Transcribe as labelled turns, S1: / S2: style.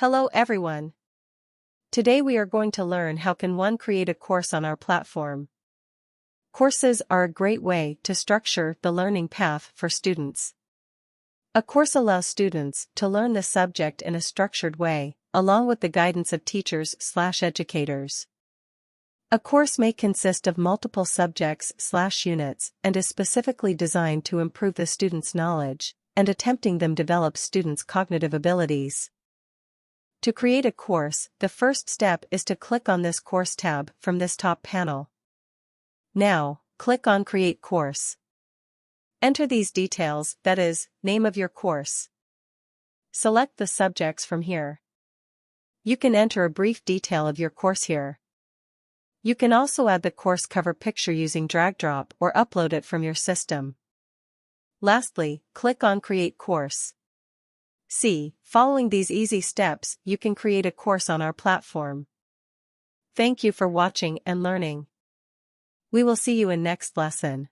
S1: Hello everyone. Today we are going to learn how can one create a course on our platform. Courses are a great way to structure the learning path for students. A course allows students to learn the subject in a structured way, along with the guidance of teachers/educators. A course may consist of multiple subjects/units and is specifically designed to improve the student's knowledge and attempting them develop students' cognitive abilities. To create a course, the first step is to click on this course tab from this top panel. Now, click on Create Course. Enter these details, that is, name of your course. Select the subjects from here. You can enter a brief detail of your course here. You can also add the course cover picture using drag-drop or upload it from your system. Lastly, click on Create Course. Following these easy steps, you can create a course on our platform. Thank you for watching and learning. We will see you in next lesson.